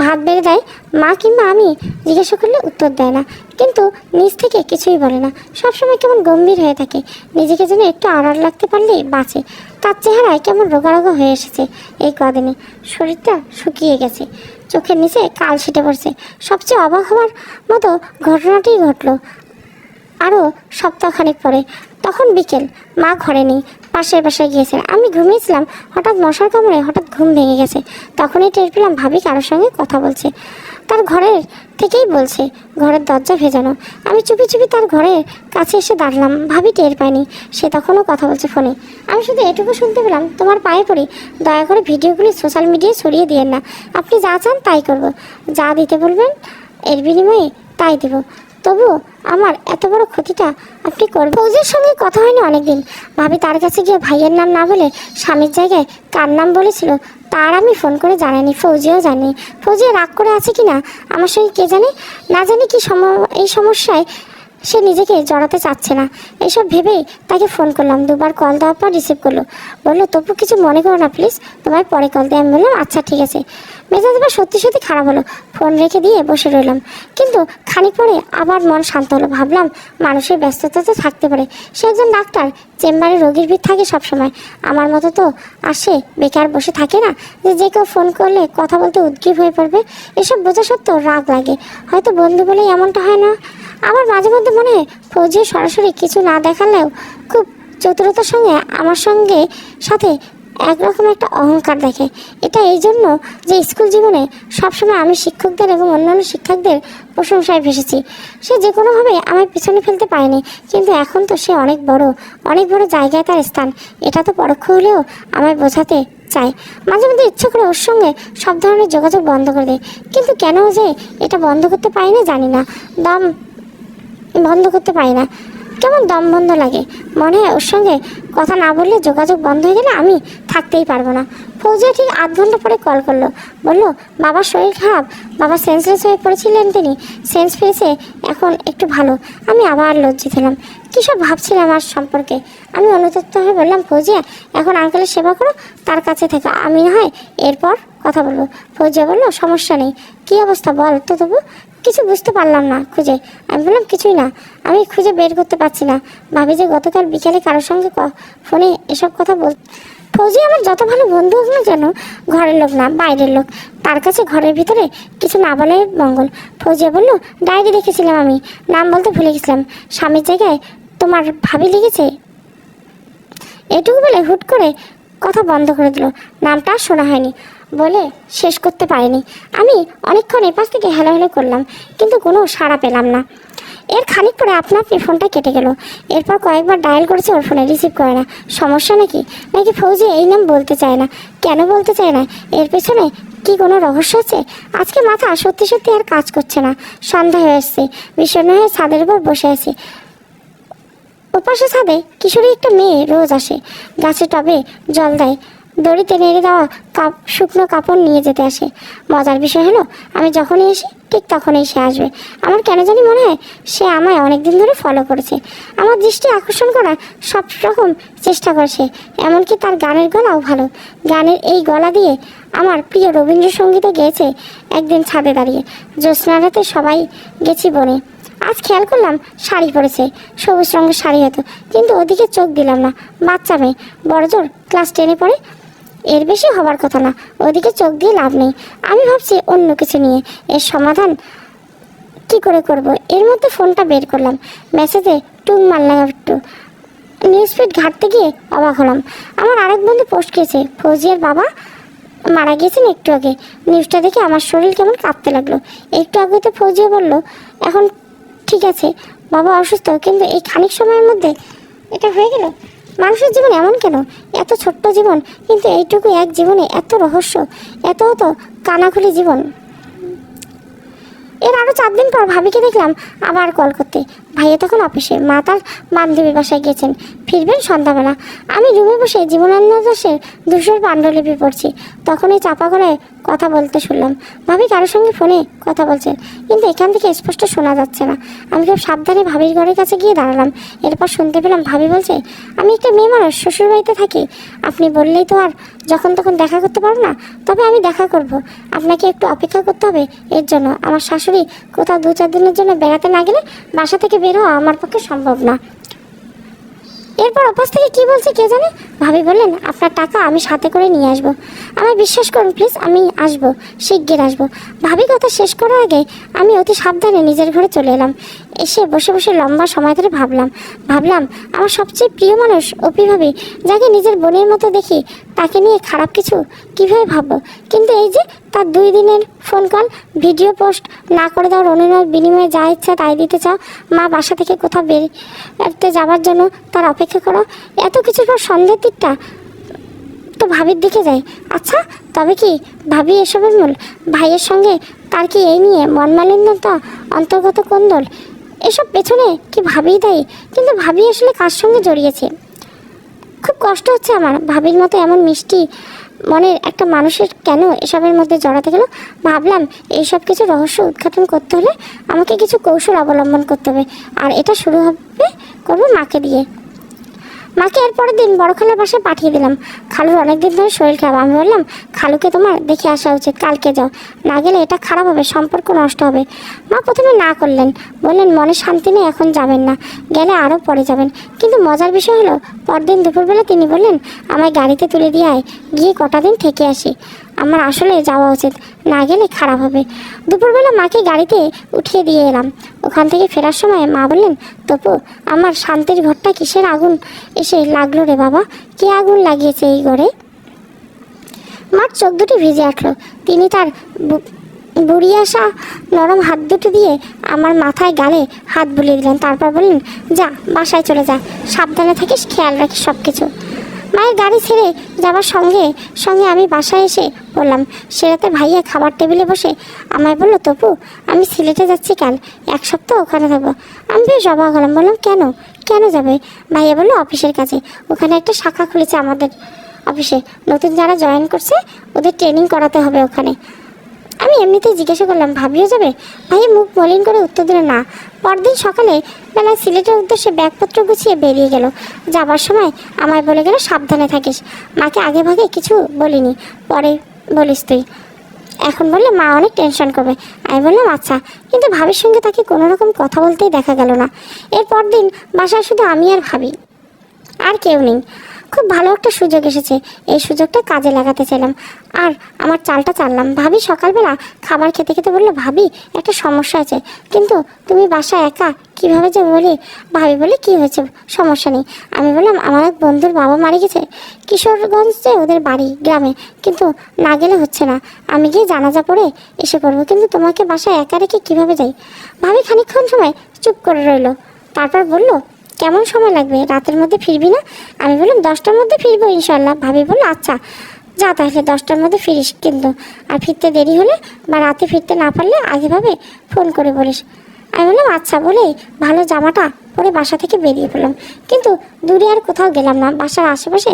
ভাত বেড়ে দেয়। মা কিংবা আমি জিজ্ঞাসা করলে উত্তর দেয় না, কিন্তু নিজ থেকে কিছুই বলে না, সবসময় কেমন গম্ভীর হয়ে থাকে, নিজেকে যেন একটু আড়াল রাখতে পারলেই বাঁচে। তার চেহারায় কেমন রোগা হয়ে এসেছে এই কদিনে, শরীরটা শুকিয়ে গেছে, চোখের নিচে কাল ছিটে পড়ছে। সবচেয়ে অবাক হওয়ার মতো ঘটনাটি ঘটল আরও সপ্তাহখানেক পরে। তখন বিকেল, মা ঘরে নেই, পাশের বাসায় গিয়েছেন। আমি ঘুমিয়েছিলাম, হঠাৎ মশার কামড়ে হঠাৎ ঘুম ভেঙে গেছে। তখনই টের পেলাম ভাবি কারোর সঙ্গে কথা বলছে, তার ঘরের থেকেই বলছে, ঘরের দরজা ভেজানো। আমি চুপি চুপি তার ঘরের কাছে এসে দাঁড়ালাম, ভাবি টের পায়নি, সে তখনও কথা বলছে ফোনে। আমি শুধু এটুকু শুনতে পেলাম, তোমার পায়ে পড়ি, দয়া করে ভিডিওগুলি সোশ্যাল মিডিয়ায় ছড়িয়ে দিয়েন না, আপনি যা চান তাই করব, যা দিতে বলবেন এর বিনিময়ে তাই দেব, তবু আমার এত বড় ক্ষতিটা আপনি করবেন। ফৌজির সঙ্গে কথা হয়নি অনেকদিন। ভাবি তার কাছে গিয়ে ভাইয়ের নাম না বলে স্বামীর জায়গায় কার নাম বলেছিল তার আমি ফোন করে জানাইনি, ফৌজিও জানি। ফৌজি রাগ করে আছে কি না আমার সঙ্গে কে জানে, না জানি কি এই সমস্যায় সে নিজেকে জড়াতে চাচ্ছে না। এইসব ভেবেই তাকে ফোন করলাম, 2বার কল দেওয়ার পর রিসিভ করলো, বললো তবু কিছু মনে করো না প্লিজ, তোমায় পরে কল দেয়। আমি বললাম আচ্ছা ঠিক আছে। মেজাজ এবার সত্যি খারাপ হলো, ফোন রেখে দিয়ে বসে রইলাম, কিন্তু খানিক পরে আবার মন শান্ত হলো। ভাবলাম মানুষের ব্যস্ততা তো থাকতে পারে, সে একজন ডাক্তার, চেম্বারে রোগীর ভিড় থাকে সবসময়, আমার মতো তো আর সে বেকার বসে থাকে না যে কেউ ফোন করলে কথা বলতে উদ্গ্রীব হয়ে পড়বে। এসব বোঝা সত্ত্বেও রাগ লাগে, হয়তো বন্ধু বলেই এমনটা হয় না। আমার মাঝে মধ্যে মনে হয় ফৌজি সরাসরি কিছু না দেখালেও খুব চতুরতার সঙ্গে আমার সাথে একরকম একটা অহংকার দেখে। এটা এই জন্য যে স্কুল জীবনে সবসময় আমি শিক্ষকদের এবং অন্যান্য শিক্ষকদের প্রশংসায় ভেসেছি, সে যে কোনোভাবে আমার পিছনে ফেলতে পারেনি, কিন্তু এখন তো সে অনেক বড় জায়গায় তার স্থান, এটা তো পরোক্ষ হলেও আমায় বোঝাতে চায়। মাঝে মধ্যে ইচ্ছে করে ওর সঙ্গে সব ধরনের যোগাযোগ বন্ধ করে দেয়, কিন্তু কেন যে এটা বন্ধ করতে পারি না জানি না, দম বন্ধ করতে পারি না, কেমন দম বন্ধ লাগে, মনে হয় ওর সঙ্গে কথা না বললে যোগাযোগ বন্ধ হয়ে গেলে আমি থাকতেই পারবো না। ফৌজিয়া ঠিক 8 ঘন্টা পরে কল করলো, বললো বাবার শরীর খারাপ, বাবা সেন্সলেস হয়ে পড়েছিলেন, তিনি সেন্স পেয়েছে, এখন একটু ভালো। আমি আবার লজ্জিত হলাম, কী সব ভাবছিলাম আমার সম্পর্কে। আমি অনুতপ্ত হয়ে বললাম, ফৌজিয়া এখন আঙ্কেলের সেবা করো, তার কাছে থেকে আমি না হয় এরপর কথা বলবো। ফৌজিয়া বললো সমস্যা নেই, কী অবস্থা বল তো তবু। কিছু বুঝতে পারলাম না খুঁজে। আমি বললাম কিছুই না, আমি খুঁজে বের করতে পারছি না। ভাবি যে গতকাল বিকালে কারোর সঙ্গে ফোনে এসব কথা ফৌজি আমার যত ভালো বন্ধু হোক না যেন, ঘরের লোক না বাইরের লোক, তার কাছে ঘরের ভিতরে কিছু না বলে মঙ্গল। ফৌজিয়া বলল, ডায়েরি দেখেছিলাম, আমি নাম বলতে ভুলে গেছিলাম, স্বামীর জায়গায় তোমার ভাবি লিখেছে। এটুকু বলে হুট করে কথা বন্ধ করে দিল, নামটা শোনা হয়নি বলে শেষ করতে পারিনি। আমি অনেকক্ষণ এপাশ থেকে হ্যালো করলাম, কিন্তু কোনো সাড়া পেলাম না। এর খানিক পরে আপনা আপনি ফোনটা কেটে গেল। এরপর কয়েকবার ডায়াল করেছে, ওর ফোনে রিসিভ করে না। সমস্যা নাকি ফৌজি এই নাম বলতে চায় না, কেন বলতে চায় না, এর পেছনে কি কোনো রহস্য আছে? আজকে মাথা সত্যি আর কাজ করছে না। সন্ধ্যা হয়ে এসছে, বিষণ্ণ হয়ে ছাদের উপর বসে আছি। ওপাশে ছাদে কিশোরী একটা মেয়ে রোজ আসে, গাছে টবে জল দেয়, দড়িতে নেড়ে দেওয়া শুকনো কাপড় নিয়ে যেতে আসে। মজার বিষয় হলো, আমি যখনই আসি ঠিক তখনই সে আসবে। আমার কেন জানি মনে হয় সে আমায় অনেকদিন ধরে ফলো করেছে, আমার দৃষ্টি আকর্ষণ করার সব রকম চেষ্টা করেছে। এমনকি তার গানের গলাও ভালো, গানের এই গলা দিয়ে আমার প্রিয় রবীন্দ্রসঙ্গীতও গেয়েছে একদিন ছাদে দাঁড়িয়ে। জ্যোৎস্না রাতে সবাই গেছি বনে। আজ খেয়াল করলাম শাড়ি পরেছে, সবুজ রঙের শাড়ি হতো, কিন্তু ওদিকে চোখ দিলাম না। বাচ্চা মেয়ে, বড়জোর ক্লাস 10-এ পড়ে। এর বেশি হবার কথা না, ওদিকে চোখ দিয়ে লাভ নেই। আমি ভাবছি অন্য কিছু নিয়ে এর সমাধান কি করে করব। এর মধ্যে ফোনটা বের করলাম, মেসেজে টুং মারলাম একটু। নিউজ ফিড ঘাঁটতে গিয়ে অবাক হলাম, আমার আরেক বন্ধু পোস্ট করেছে ফৌজিয়ার বাবা মারা গিয়েছেন একটু আগে। নিউজটা দেখে আমার শরীর কেমন কাঁপতে লাগলো। একটু আগে তো ফৌজিয়া বলল এখন ঠিক আছে, বাবা অসুস্থ, কিন্তু এই খানিক সময়ের মধ্যে এটা হয়ে গেল। মানুষের জীবন এমন কেন? এত ছোট্ট জীবন, কিন্তু এইটুকু এক জীবনে এত রহস্য, এত কানাখুলি জীবন। এর আরও 4 দিন পর ভাবিকে দেখলাম আবার কল করতে। ভাইয়া তখন অফিসে, মা তার বান্ধবীর বাসায় গেছেন, ফিরবেন সন্ধ্যাবেলা। আমি রুমে বসে জীবনানন্দ দাশের 200 পাণ্ডুলিপি পড়ছি। তখন এই চাপা গলায় কথা বলতে শুনলাম। ভাবি কারোর সঙ্গে ফোনে কথা বলছেন, কিন্তু এখান থেকে স্পষ্ট শোনা যাচ্ছে না। আমি খুব সাবধানে ভাবির ঘরের কাছে গিয়ে দাঁড়ালাম। এরপর শুনতে পেলাম ভাবি বলছে, আমি একটা মেয়ে মানুষ, শ্বশুরবাড়িতে থাকি। আপনি বললেই তো আর যখন তখন দেখা করতে পারবো না, তবে আমি দেখা করব। আপনাকে একটু অপেক্ষা করতে হবে এর জন্য। আমার শাশুড়ি কোথাও 2-4 দিনের জন্য বেড়াতে না গেলে বাসা থেকে বের হওয়া আমার পক্ষে সম্ভব না। এরপর অপাস থেকে কী বলছে কে জানে। ভাবি বললেন, আপনার টাকা আমি সাথে করে নিয়ে আসবো। আমায় বিশ্বাস করুন প্লিজ, আমি আসবো, শিগগির আসবো। ভাবি কথা শেষ করার আগে আমি অতি সাবধানে নিজের ঘরে চলে এলাম। এসে বসে বসে লম্বা সময় ধরে ভাবলাম আমার সবচেয়ে প্রিয় মানুষ অপি ভাবি, যাকে নিজের বোনের মতো দেখি, তাকে নিয়ে খারাপ কিছু কীভাবে ভাববো। কিন্তু এই যে তার 2 দিনের ফোন কল, ভিডিও পোস্ট না করে দেওয়ার অনুরোধ, বিনিময়ে যা ইচ্ছা তাই দিতে চাও, মা বাসা থেকে কোথাও বেরোতে যাওয়ার জন্য তার অপেক্ষা করো, এত কিছুর পর সন্ধ্যের দিকটা তো ভাবির দিকে যায়। আচ্ছা, তবে কি ভাবি এসবের মূল? ভাইয়ের সঙ্গে তার কি এই নিয়ে মনমালিন্যতা, অন্তর্গত কোন্দল, এসব পেছনে কি ভাবিই দায়ী? কিন্তু ভাবি আসলে কার সঙ্গে জড়িয়েছে? খুব কষ্ট হচ্ছে আমার। ভাবির মতো এমন মিষ্টি মনের একটা মানুষের কেন এসবের মধ্যে জড়াতে গেল? ভাবলাম এইসব কিছু রহস্য উদ্ঘাটন করতে হলে আমাকে কিছু কৌশল অবলম্বন করতে হবে, আর এটা শুরু করবো মাকে দিয়ে। মাকে এর পরের দিন বড় খালার বাসায় পাঠিয়ে দিলাম। খালুর অনেকদিন ধরে শরীর খারাপ। আমি বললাম, খালুকে তোমার দেখে আসা উচিত, কালকে যাও, না গেলে এটা খারাপ হবে, সম্পর্ক নষ্ট হবে। মা প্রথমে না করলেন, বললেন মনে শান্তি নেই, এখন যাবেন না, গেলে আরও পরে যাবেন। কিন্তু মজার বিষয় হলো, পরদিন দুপুরবেলা তিনি বললেন, আমায় গাড়িতে তুলে দিয়ে আয়, গিয়ে কটা দিন থেকে আসি। আমার আসলে যাওয়া উচিত, না গেলে খারাপ হবে। দুপুরবেলা মাকে গাড়িতে উঠিয়ে দিয়ে এলাম। ওখান থেকে ফেরার সময় মা বললেন, তপু, আমার শান্তির ঘরটা কিসের আগুন এসে লাগলো রে বাবা? কে আগুন লাগিয়েছে এই ঘরে? মার চোখ দুটি ভিজে উঠল। তিনি তার বুড়ি আসা নরম হাত দুটো দিয়ে আমার মাথায় গালে হাত বুলিয়ে দিলেন। তারপর বললেন, যা, বাসায় চলে যা, সাবধানে থাকিস, খেয়াল রাখিস সব কিছু। মায়ের গাড়ি ছেড়ে যাবার সঙ্গে সঙ্গে আমি বাসায় এসে বললাম, সেরাতে ভাইয়া খাবার টেবিলে বসে আমায় বলল, তপু, আমি সিলেটে যাচ্ছি কাল, 1 সপ্তাহ ওখানে থাকবো। আমি বেশ অবাক হলাম। বললাম, কেন যাবে? ভাইয়া বললো, অফিসের কাছে, ওখানে একটা শাখা খুলেছে আমাদের অফিসে, নতুন যারা জয়েন করছে ওদের ট্রেনিং করাতে হবে ওখানে। আমি এমনিতেই জিজ্ঞাসা করলাম, ভাবিও যাবে? ভাইয়া মুখ মলিন করে উত্তর দিল, না। পরদিন সকালে বেলায় সিলেটের উদ্দেশ্যে ব্যাগপত্র গুছিয়ে বেরিয়ে গেল। যাবার সময় আমায় বলে গেল, সাবধানে থাকিস। মাকে আগে ভাগে কিছু বলিনি, পরে বলিস তুই। এখন বললে মা অনেক টেনশন করবে। আমি বললাম, আচ্ছা। কিন্তু ভাবির সঙ্গে তাকে কোনো রকম কথা বলতেই দেখা গেল না। এরপর দিন বাসায় শুধু আমি আর ভাবি, আর কেউ নেই। খুব ভালো একটা সুযোগ এসেছে, এই সুযোগটা কাজে লাগাতে চাইলাম আর আমার চালটা চাললাম। ভাবি সকালবেলা খাবার খেতে খেতে বললো, ভাবি, একটা সমস্যা আছে, কিন্তু তুমি বাসায় একা কীভাবে যে বলি? ভাবি বলে, কী হয়েছে? সমস্যা নেই। আমি বললাম, আমার এক বন্ধুর বাবা মারা গেছে, কিশোরগঞ্জে ওদের বাড়ি, গ্রামে, কিন্তু না গেলে হচ্ছে না। আমি গিয়ে জানাজা পড়ে এসে পড়বো, কিন্তু তোমাকে বাসায় একা রেখে কীভাবে যাই? ভাবি খানিকক্ষণ সময় চুপ করে রইল, তারপর বলল, কেমন সময় লাগবে? রাতের মধ্যে ফিরবি না? আমি বললাম, 10টার মধ্যে ফিরবো ইনশাল্লাহ। ভাবি বলল, আচ্ছা যা, তাহলে 10টার মধ্যে ফিরিস, কিন্তু আর ফিরতে দেরি হলে বা রাতে ফিরতে না পারলে আগেভাবে ফোন করে বলিস। আমি বললাম, আচ্ছা বলেই ভালো জামাটা পরে বাসা থেকে বেরিয়ে পড়লাম। কিন্তু দূরে আর কোথাও গেলাম না। বাসার আশেপাশে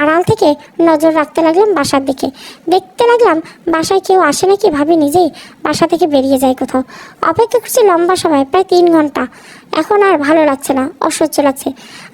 আড়াল থেকে নজর রাখতে লাগলাম বাসার দিকে। দেখতে লাগলাম বাসায় কেউ আসে নাকি। ভাবি নিজেই বাসা থেকে বেরিয়ে যায় কোথাও। অপেক্ষা করছি লম্বা সময়, প্রায় 3 ঘন্টা। এখন আর ভালো লাগছে না, অসহ্য লাগছে।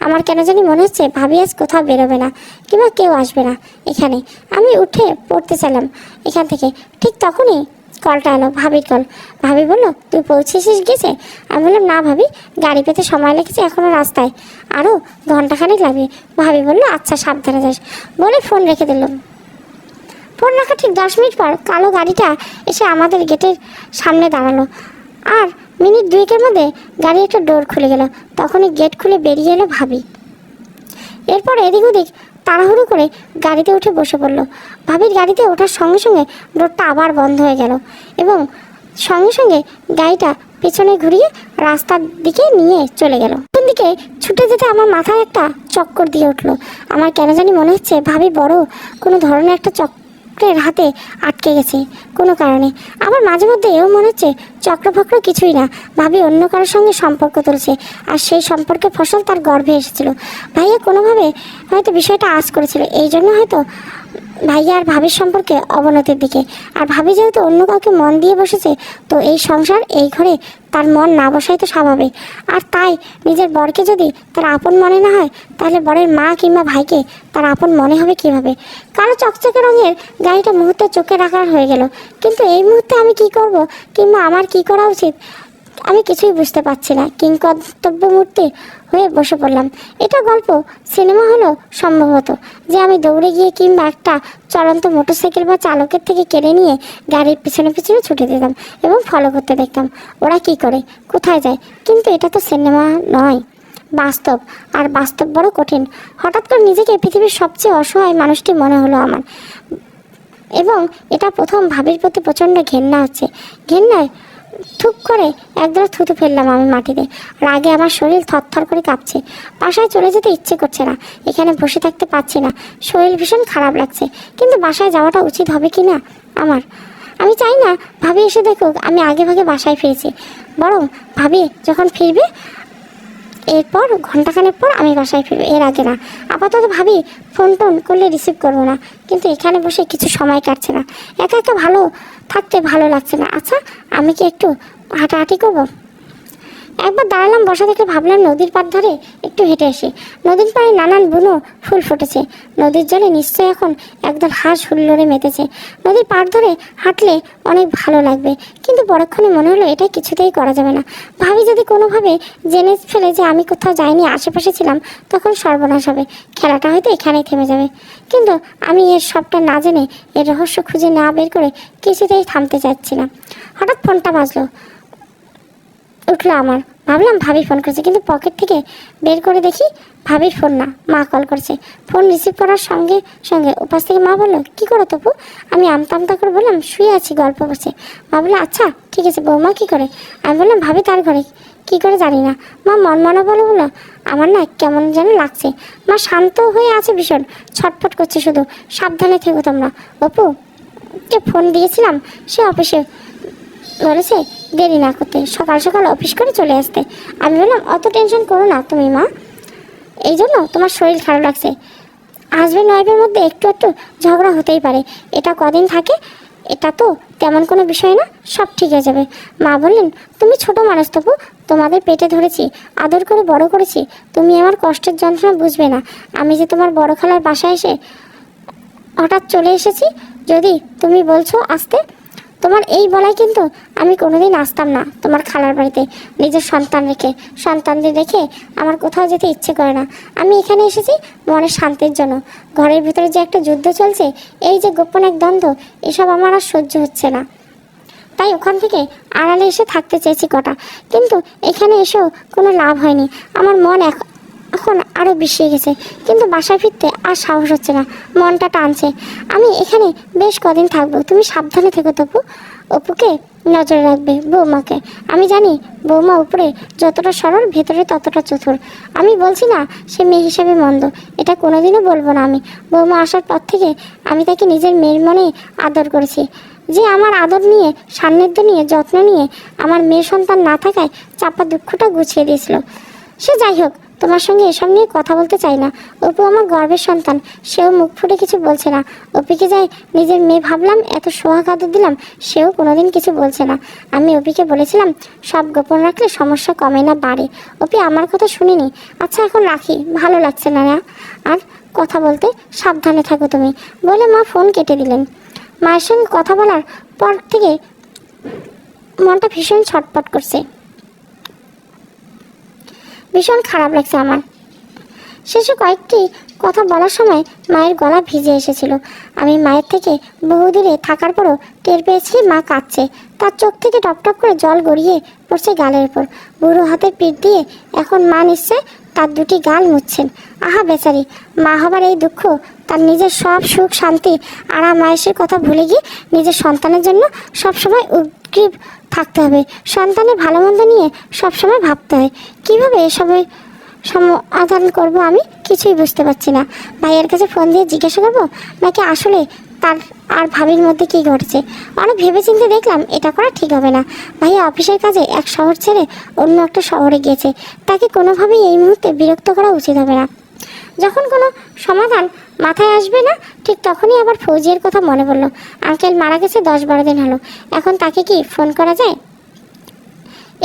আমার কেন জানি মনে হচ্ছে ভাবি আজ কোথাও বেরোবে না, কিংবা কেউ আসবে না এখানে। আমি উঠে পড়তে চাইলাম এখান থেকে, ঠিক তখনই কলটা এলো, ভাবির কল। ভাবি বললো, তুই পৌঁছেছিস গেছে? আমি বললাম, না ভাবি, গাড়ি পেতে সময় লেগেছে, এখনও রাস্তায়, আরও ঘন্টাখানেক লাগবে। ভাবি বললো, আচ্ছা সাবধানে যাস, বলে ফোন রেখে দিলাম। ফোন রাখা ঠিক 10 মিনিট পর কালো গাড়িটা এসে আমাদের গেটের সামনে দাঁড়ালো। আর মিনিট 2-এর মধ্যে গাড়ি একটা ডোর খুলে গেল। তখনই গেট খুলে বেরিয়ে এলো ভাবি। এরপর এদিক ওদিক তাড়াহুড়ো করে গাড়িতে উঠে বসে পড়ল। ভাবির গাড়িতে ওঠার সঙ্গে সঙ্গে ডোরটা আবার বন্ধ হয়ে গেল এবং সঙ্গে সঙ্গে গাড়িটা পেছনে ঘুরিয়ে রাস্তার দিকে নিয়ে চলে গেল। কোন দিকে ছুটে যেতে আমার মাথায় একটা চক্কর দিয়ে উঠলো। আমার কেন জানি মনে হচ্ছে ভাবি বড় কোনো ধরনের একটা চক্রের হাতে আটকে গেছে কোনো কারণে। আবার মাঝে মধ্যে এও মনে হচ্ছে চক্রফক্র কিছুই না, ভাবি অন্য কারোর সঙ্গে সম্পর্ক তুলছে আর সেই সম্পর্কে ফসল তার গর্ভে এসেছিল। ভাইয়া কোনোভাবে হয়তো বিষয়টা আঁচ করেছিল, এই জন্য হয়তো ভাইয়া আর ভাবির সম্পর্কে অবনতির দিকে। আর ভাবি যেহেতু অন্য কাউকে মন দিয়ে বসেছে, তো এই সংসার এই ঘরে তার মন না বসাই তো স্বাভাবিক। আর তাই নিজের বরকে যদি তার আপন মনে না হয়, তাহলে বরের মা কিংবা ভাইকে তার আপন মনে হবে কিভাবে? কালো চকচকে রঙের গাড়িটা মুহূর্তে চোখে রাখার হয়ে গেল। কিন্তু এই মুহূর্তে আমি কি করব কিংবা আমার কি করা উচিত আমি কিছুই বুঝতে পারছি না। কিংকর্তব্য মূর্তি হয়ে বসে পড়লাম। এটা গল্প সিনেমা হলো সম্ভবত, যে আমি দৌড়ে গিয়ে কিংবা একটা চলন্ত মোটরসাইকেল বা চালকের থেকে কেড়ে নিয়ে গাড়ির পিছনে পিছনে ছুটে দিতাম এবং ফলো করতে দেখতাম ওরা কি করে, কোথায় যায়। কিন্তু এটা তো সিনেমা নয়, বাস্তব। আর বাস্তব বড় কঠিন। হঠাৎ করে নিজেকে পৃথিবীর সবচেয়ে অসহায় মানুষটি মনে হলো আমার, এবং এটা প্রথম ভাবির প্রতি প্রচণ্ড ঘেন্না হচ্ছে। ঘেন্নায় থুক করে একদম থুতু ফেললাম আমি মাটিতে। রাগে আমার শরীর থরথর করে কাঁপছে। বাসায় চলে যেতে ইচ্ছে করছে না, এখানে বসে থাকতে পারছি না, শরীর ভীষণ খারাপ লাগছে। কিন্তু বাসায় যাওয়াটা উচিত হবে কি না আমার? আমি চাই না ভাবি এসে দেখুক আমি আগে ভাগে বাসায় ফিরেছি, বরং ভাবি যখন ফিরবে এরপর ঘন্টাখানেক পর আমি বাসায় ফিরবো, এর আগে না। আপাতত ভাবি ফোন টোন করলে রিসিভ করবো না, কিন্তু এখানে বসে কিছু সময় কাটছে না, একা একা ভালো থাকতে ভালো লাগছে না। আচ্ছা আমি কি একটু হাঁটাহাঁটি করবো? একবার দাঁড়ালাম বসা থেকে, ভাবলাম নদীর পাড় ধরে একটু হেঁটে আসি। নদীর পাড়ে নানান বুনো ফুল ফুটেছে। নদীর জলে নিশ্চয়ই এখন একদল হাঁস হুল্লোড়ে মেতেছে। নদীর পাড় ধরে হাঁটলে অনেক ভালো লাগবে, কিন্তু পরক্ষণে মনে হলো এটা কিছুতেই করা যাবে না। ভাবি যদি কোনোভাবে জেনে ফেলে যে আমি কোথাও যাইনি, আশেপাশে ছিলাম, তখন সর্বনাশ হবে। খেলাটা হয়তো এখানেই থেমে যাবে। কিন্তু আমি এর সবটা না জেনে, এর রহস্য খুঁজে না বের করে কিছুতেই থামতে চাচ্ছি না। হঠাৎ ফোনটা বাজলো, উঠলো আমার। ভাবলাম ভাবি ফোন করেছে, কিন্তু পকেট থেকে বের করে দেখি ভাবির ফোন না, মা কল করছে। ফোন রিসিভ করার সঙ্গে সঙ্গে উপাস থেকে মা বললো, কী করো তপু? আমি আমতা করে বললাম, শুয়ে আছি, গল্প করছে। মা বললো, আচ্ছা ঠিক আছে, বৌমা কী করে? আমি বললাম, ভাবি তার ঘরে। কী করে জানি না। মা মনমনা বললো, আমার না কেমন যেন লাগছে। মা শান্ত হয়ে আছে ভীষণ, ছটফট করছে শুধু। সাবধানে থেকো তোমরা। অপু কে ফোন দিয়েছিলাম, সে অফিসে বলেছে দেরি না করতে, সকাল সকাল অফিস করে চলে আসতে। আমি বললাম, অত টেনশন করো না তুমি মা, এই জন্য তোমার শরীর খারাপ লাগছে। হাজব্যান্ড ওয়াইফের মধ্যে একটু একটু ঝগড়া হতেই পারে, এটা কদিন থাকে, এটা তো তেমন কোনো বিষয় না, সব ঠিক হয়ে যাবে। মা বললেন, তুমি ছোট মানুষ তবু, তোমাদের পেটে ধরেছি, আদর করে বড় করেছি, তুমি আমার কষ্টের যন্ত্রণা বুঝবে না। আমি যে তোমার বড় খালার বাসায় এসে হঠাৎ চলে এসেছি, যদি তুমি বলছো আসতে, তোমার এই বলায় কিন্তু আমি কোনোদিন আসতাম না তোমার খালার বাড়িতে। নিজের সন্তানদের রেখে আমার কোথাও যেতে ইচ্ছে করে না। আমি এখানে এসেছি মনের শান্তির জন্য। ঘরের ভিতরে যে একটা যুদ্ধ চলছে, এই যে গোপন এক দ্বন্দ্ব, এসব আমার আর সহ্য হচ্ছে না। তাই ওখান থেকে আড়ালে এসে থাকতে চেয়েছি কটা, কিন্তু এখানে এসেও কোনো লাভ হয়নি। আমার মন এখন আরও বিষিয়ে গেছে, কিন্তু বাসায় ফিরতে আর সাহস হচ্ছে না, মনটা টানছে। আমি এখানে বেশ কদিন থাকবো, তুমি সাবধানে থেকো তপু। অপুকে নজরে রাখবে, বৌমাকে। আমি জানি বৌমা উপরে যতটা সরল, ভেতরে ততটা চতুর। আমি বলছি না সে মেয়ে হিসেবে মন্দ, এটা কোনোদিনও বলবো না আমি। বৌমা আসার পর থেকে আমি তাকে নিজের মেয়ের মনে আদর করেছি। যে আমার আদর নিয়ে, সান্নিধ্য নিয়ে, যত্ন নিয়ে আমার মেয়ে সন্তান না থাকায় চাপা দুঃখটা গুছিয়ে দিয়েছিল। সে যাই হোক, তোমার সঙ্গে এসব নিয়ে কথা বলতে চাই না। অপু আমার গর্বের সন্তান, সেও মুখ ফুটে কিছু বলছে না। অপিকে যাই নিজের মেয়ে ভাবলাম, এত সোহাগ আদর দিলাম, সেও কোনোদিন কিছু বলছে না। আমি অপিকে বলেছিলাম সব গোপন রাখলে সমস্যা কমে না বাড়ে। অপি আমার কথা শুনিনি। আচ্ছা এখন রাখি, ভালো লাগছে না আর কথা বলতে, সাবধানে থাকো তুমি, বলে মা ফোন কেটে দিলেন। মায়ের সঙ্গে কথা বলার পর থেকে মনটা ভীষণ ছটপট করছে, ভীষণ খারাপ লাগছে আমার। শেষে কয়েকটি কথা বলার সময় মায়ের গলা ভিজে এসেছিল। আমি মায়ের থেকে বহু দূরে থাকার পরও টের পেয়েছি মা কাঁদছে। তার চোখ থেকে টপটপ করে জল গড়িয়ে পড়ছে গালের উপর। বুড়ো হাতের পিঠ দিয়ে এখন মা নিশ্চয় তার দুটি গাল মুছছেন। আহা বেচারি, মা হবার এই দুঃখ, তার নিজের সব সুখ শান্তি আরাম আয়েসের কথা ভুলে গিয়ে নিজের সন্তানের জন্য সবসময় উদ্গ্রীব থাকতে হবে। সন্তানের ভালো মন্দ নিয়ে সবসময় ভাবতে হয়। কীভাবে এসবের সমাধান করব আমি কিছুই বুঝতে পারছি না। ভাইয়ের কাছে ফোন দিয়ে জিজ্ঞাসা করবো নাকি আসলে তার আর ভাবির মধ্যে কী ঘটছে? অনেক ভেবেচিন্তে দেখলাম এটা করা ঠিক হবে না। ভাইয়া অফিসের কাজে এক শহর ছেড়ে অন্য একটা শহরে গিয়েছে। তাকে কোনোভাবেই এই মুহূর্তে বিরক্ত করা উচিত হবে না। যখন কোনো সমাধান মাথায় আসবে না ঠিক তখনই আবার ফৌজিয়ার কথা মনে পড়লো। আঙ্কেল মারা গেছে 10-12 দিন হলো। এখন তাকে কি ফোন করা যায়?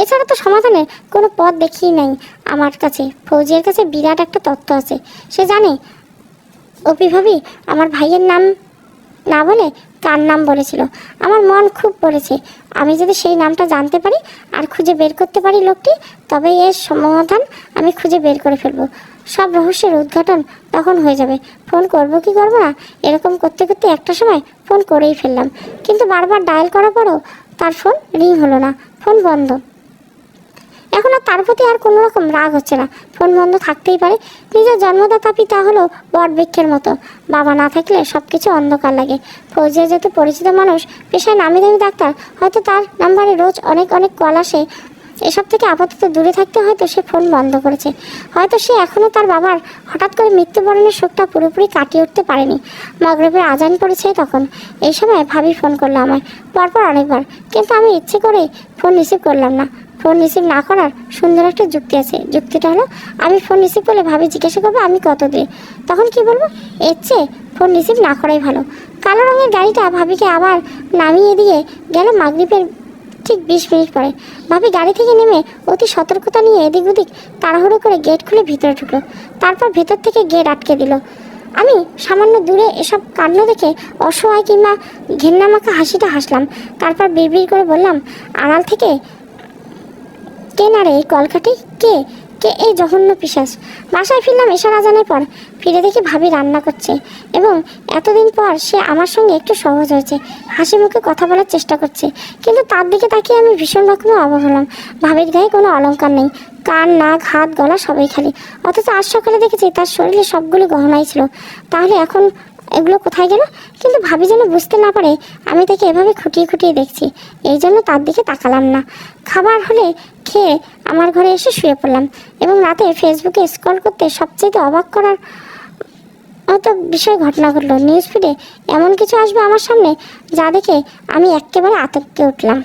এছাড়া তো সমাধানের কোনো পথ দেখিয়ে নাই আমার কাছে। ফৌজিয়ার কাছে বিরাট একটা তত্ত্ব আছে। সে জানে অপি ভাবি আমার ভাইয়ের নাম না বলে কার নাম বলেছিল। আমার মন খুব পড়েছে। আমি যদি সেই নামটা জানতে পারি আর খুঁজে বের করতে পারি লোকটি, তবে এর সমাধান আমি খুঁজে বের করে ফেলবো। সব রহস্যের উদ্ঘাটন তখন হয়ে যাবে। ফোন করব কি করবো না এরকম করতে করতে একটা সময় ফোন করেই ফেললাম। কিন্তু বারবার ডায়াল করার পরও তার ফোন রিং হলো না, ফোন বন্ধ। এখন আর তার প্রতি আর কোনো রকম রাগ হচ্ছে না। ফোন বন্ধ থাকতেই পারে। নিজের জন্মদাতা পিতা হলো বটবৃক্ষের মতো, বাবা না থাকলে সব কিছু অন্ধকার লাগে। ফৌজিয়া যেহেতু পরিচিত মানুষ, পেশায় নামি দামি ডাক্তার, হয়তো তার নাম্বারে রোজ অনেক অনেক কল আসে। এসব থেকে আপাতত দূরে থাকতে হয়তো সে ফোন বন্ধ করেছে। হয়তো সে এখনও তার বাবার হঠাৎ করে মৃত্যুবরণের শোকটা পুরোপুরি কাটিয়ে উঠতে পারেনি। মাগরিবের আজান পড়েছে তখন। এই সময় ভাবি ফোন করলো আমায়, পরপর অনেকবার, কিন্তু আমি ইচ্ছে করে ফোন রিসিভ করলাম না। ফোন রিসিভ না করার সুন্দর একটা যুক্তি আছে। যুক্তিটা হলো, আমি ফোন রিসিভ করলে ভাবি জিজ্ঞাসা করবো আমি কত দূরে। তখন কি বলবো? এর চেয়ে ফোন রিসিভ না করাই ভালো। কালো রঙের গাড়িটা ভাবিকে আবার নামিয়ে দিয়ে গেল মাগরিবের ঠিক 20 মিনিট পরে। ভাবি গাড়ি থেকে নেমে অতি সতর্কতা নিয়ে এদিক ওদিক তাড়াহুড়ো করে গেট খুলে ভিতরে ঢুকলো। তারপর ভেতর থেকে গেট আটকে দিল। আমি সামান্য দূরে এসব কাণ্ড দেখে অসহায় কিংবা ঘেন্নামাখা হাসিটা হাসলাম। তারপর বিড়বিড় করে বললাম, আড়াল থেকে কে না রে এই কলকাঠি? কে কে এই জঘন্য পিশাচ? বাসায় ফিরলাম এশার আজানের পর। ফিরে দেখি ভাবি রান্না করছে এবং এতদিন পর সে আমার সঙ্গে একটু সহজ হয়েছে। হাসি মুখে কথা বলার চেষ্টা করছে। কিন্তু তার দিকে তাকিয়ে আমি ভীষণ রকমের অবাক হলাম। ভাবির গায়ে কোনো অলংকার নেই, কান নাক হাত গলা সবই খালি। অথচ আজ সকালে দেখেছি তার শরীরে সবগুলো গহনাই ছিল। তাহলে এখন এগুলো কোথায় গেল? কিন্তু ভাবি যেন বুঝতে না পারে আমি তাকে এভাবে খুঁটিয়ে খুঁটিয়ে দেখছি। এই জন্য তার দিকে তাকালাম না। খাবার হলে খেয়ে আমার ঘরে এসে শুয়ে পড়লাম এবং রাতে ফেসবুকে স্ক্রল করতে সবচেয়ে অবাক করার মতো বিষয় ঘটনা ঘটলো। নিউজ ফিডে এমন কিছু আসবে আমার সামনে যা দেখে আমি একেবারে আতঙ্কে উঠলাম।